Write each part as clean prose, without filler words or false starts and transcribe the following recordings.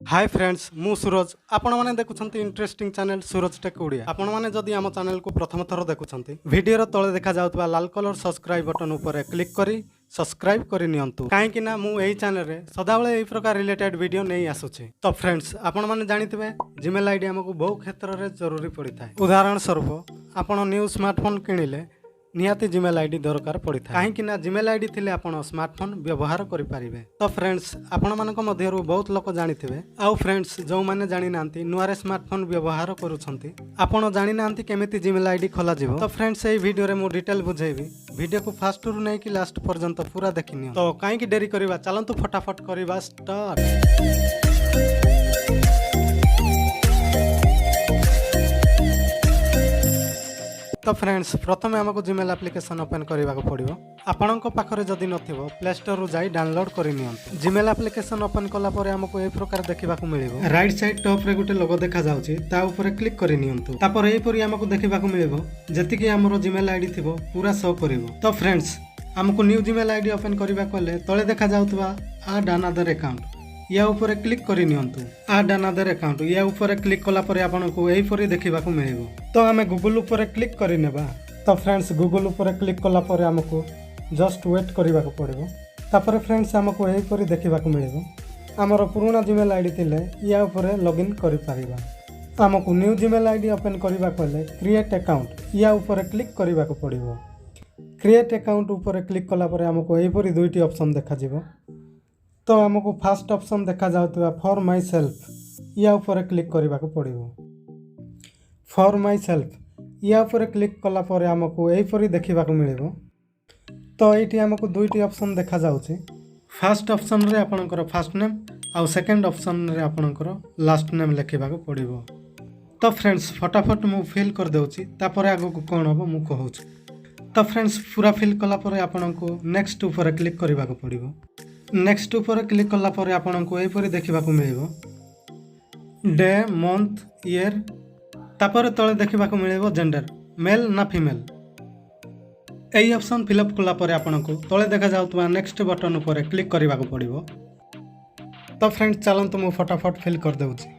Hi friends मु सूरज आपण माने देखुछंती इंटरेस्टिंग चैनल सूरज टेक ओडिया आपण माने जदि आम चैनल को प्रथम थर देखुछंती वीडियो रो तळे देखा जाउतबा लाल कलर सब्सक्राइब बटन ऊपर क्लिक करी सब्सक्राइब करी नियंतु काहे कि ना मु एही चैनल रे सदाबळे एही प्रकार रिलेटेड वीडियो नै आसुछि। तो फ्रेंड्स आपण माने जानिथिबे जीमेल आईडी हमकु बहु क्षेत्र रे जरूरी पड़ी थाए। उदाहरण स्वरूप आपण न्यू स्मार्टफोन किनिले निहाती जीमेल आईडी दरकार पड़ी था कहीं जीमेल आईडी थिले आपण स्मार्टफोन व्यवहार करि पारिबे। तो फ्रेंड्स आपण मानक मध्यरु बहुत लोक जानिथिबे आउ फ्रेंड्स जो माने जानि नांती नुआरे स्मार्टफोन व्यवहार करूछंती आपण जानि नांती केमिति जीमेल आईडी खोला जिवो। तो फ्रेंड्स एई वीडियो रे मु डिटेल बुझेबी वीडियो को फास्ट रु नै कि लास्ट पर्यंत पूरा देखिनियो। तो काहे कि देरी करबा चलंतु फटाफट करबा स्टार्ट। तो फ्रेंड्स प्रथम आमको जीमेल एप्लिकेशन ओपन करने को पड़ो। आपण पाखे जदि नथिबो प्ले स्टोर रु जाई डाउनलोड कर नियंतु। जीमेल एप्लिकेशन ओपन कला परे हमको ए प्रकार देखा मिलिबो। राइट साइड टॉप रे गोटे लोगो देखा जाउची ता ऊपर क्लिक कर नियंतु। तापर एही परी हमको देखा मिलिबो जति कि हमरो जीमेल आईडी थिबो पूरा शो करिवो। तो फ्रेंड्स हमको न्यू जीमेल आईडी ओपन करबा कोले तळे देखा जाउतबा ऐड अनदर अकाउंट या ऊपर क्लिक कर नियंतु। ऐड अनदर अकाउंट या ऊपर क्लिक कला परे आपनको एही परी देखिबाकू मिलिबो। तो हमें गूगल ऊपर क्लिक करि नेबा। तो फ्रेंड्स गूगल ऊपर क्लिक कला परे हमको जस्ट वेट करबाकू पड़िबो। तापर फ्रेंड्स हमको एही परी देखिबाकू मिलिबो। हमर पुराना जीमेल आईडी थिले या ऊपर लॉगिन करि पारिबा। हमको न्यू जीमेल आईडी ओपन करबा कोले क्रिएट अकाउंट या ऊपर क्लिक करबाकू पड़िबो। क्रिएट अकाउंट ऊपर क्लिक कला परे हमको एही परी दुईटी ऑप्शन देखा जिवो। तो हमको फर्स्ट ऑप्शन देखा जाउतबा फॉर माई सेल्फ या ऊपर क्लिक करबा को पड़िबो। फॉर माई सेल्फ या ऊपर क्लिक कला परे हमको एही परी देखिबा को मिलिबो। तो एठी हमको दुईटी ऑप्शन देखा जाउची। फर्स्ट ऑप्शन रे आपनकर फर्स्ट नेम और सेकंड ऑप्शन रे आपनकर लास्ट नेम लिखिबा को पड़िबो। तो फ्रेंड्स फटाफट मु फिल कर देउची तापर आगो को कोन होबो मु कहउची। तो फ्रेंड्स पूरा फिल कला परे आपनको नेक्स्ट ऊपर क्लिक करबा को पड़िबो। नेक्स्ट ऊपर क्लिक कला परे आपनको एही परी देखिबा को मिलिबो डे मंथ ईयर तापर तळे देखिबा को मिलिबो जेंडर मेल ना फीमेल। एही ऑप्शन फिल अप कला परे आपनको तळे देखा जाउतबा नेक्स्ट बटन ऊपर क्लिक करबा को पड़िबो। तो फ्रेंड्स चलंतु मु फटाफट फिल कर देउची।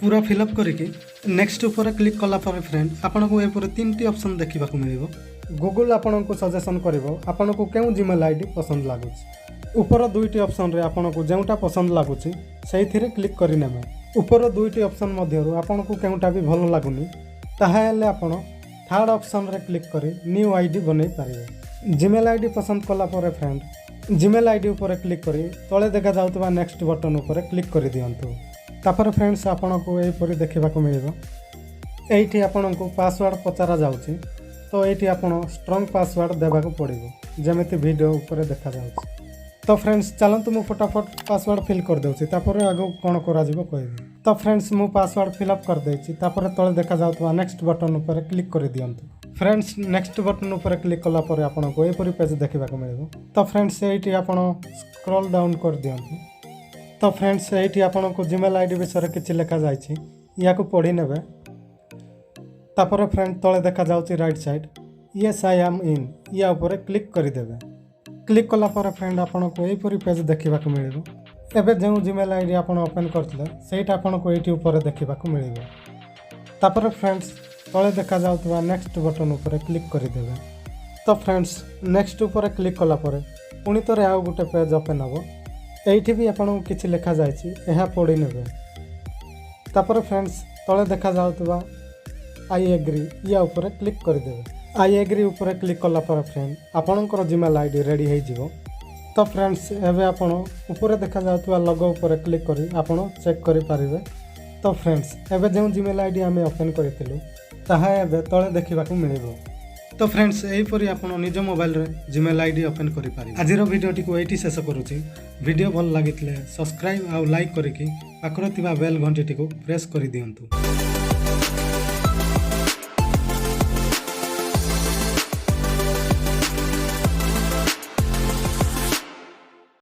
पूरा फिल अप करिके नेक्स्ट ऊपर क्लिक कला परे फ्रेंड आपनको एही परी तीनटी ऑप्शन देखिबा को मिलिबो। गूगल आपनको सजेशन करिवो आपनको केउ जीमेल आईडी पसंद लागुची। ऊपर दुईटी ऑप्शन रे आपनको जेउटा पसंद लागुची सेही थिरे क्लिक करि नेबे। ऊपर दुईटी ऑप्शन मध्यरु आपनको केउटा भी भलो लागुनी ताहा हेले आपण थर्ड ऑप्शन रे क्लिक करी न्यू आईडी बनै पारिबे। जीमेल आईडी पसंद कला परे फ्रेंड जीमेल आईडी ऊपर क्लिक करी तळे देखा जाउतबा नेक्स्ट बटन ऊपर क्लिक करि दियंतु। तापर फ्रेंड्स आपनको एही परी देखिबा को मिलिबो। एठी आपनको पासवर्ड पचारा जाउची। तो एठी आपण स्ट्रांग पासवर्ड देबा को पड़िबो जेमिति वीडियो ऊपर देखा जाउची। तो फ्रेंड्स चलंतु मु फटाफट पासवर्ड फिल कर देउची तापर आगो कोन करा जिवो कहबी। तो फ्रेंड्स मु पासवर्ड फिल अप कर देछि तापर तळे देखा जाउतबा नेक्स्ट बटन ऊपर क्लिक कर दियंतु। फ्रेंड्स नेक्स्ट बटन ऊपर क्लिक कला परे आपनको ए परी पेज देखिबा को मिलिबो। तो फ्रेंड्स एठी आपण स्क्रॉल डाउन कर दियंतु। तो फ्रेंड्स एठी आपनको जीमेल आईडी विषय किछि लिखा जायछि याको पढि नेबे। तापर फ्रेंड तळे देखा जाउची right side yes I M in या ऊपर क्लिक कर देबे। क्लिक कला पर फ्रेंड आपनको एही परी पेज देखिबा को मिलिबो। एबे जे जीमेल आईडी आपण ओपन करथिले सेटा आपनको एठी ऊपर देखिबा को मिलिबो। तापर फ्रेंड्स तळे देखा जाउतबा नेक्स्ट बटन ऊपर क्लिक कर देबे। तो फ्रेंड्स नेक्स्ट ऊपर क्लिक कला पर पुनी तरे आ गुटे पेज ओपन हबो। एठी भी आपनको किछि लिखा जायछि एहा पढि नेबे। तापर फ्रेंड्स तळे देखा जाउतबा आई एग्री या ऊपर क्लिक कर देबे। आई एग्री ऊपर क्लिक कला पर फ्रेंड आपनकर जीमेल आईडी रेडी हो जिवो। तो फ्रेंड्स एबे आपण ऊपर देखा जाउतबा लोगो ऊपर क्लिक करी आपण चेक करि पारिबे। तो फ्रेंड्स एबे जे जीमेल आईडी हमें ओपन करिथिलु ताहा एबे तळे देखिबा को मिलिबो। तो फ्रेंड्स एही परी आपण निज मोबाइल रे जीमेल आईडी ओपन करि पारिबे। आजिरो वीडियोटी को एठी शेष करूची। वीडियो भल लागितले सब्सक्राइब आ लाइक करिकि पाखरे थिबा बेल घंटीटी को प्रेस करि दियंतु।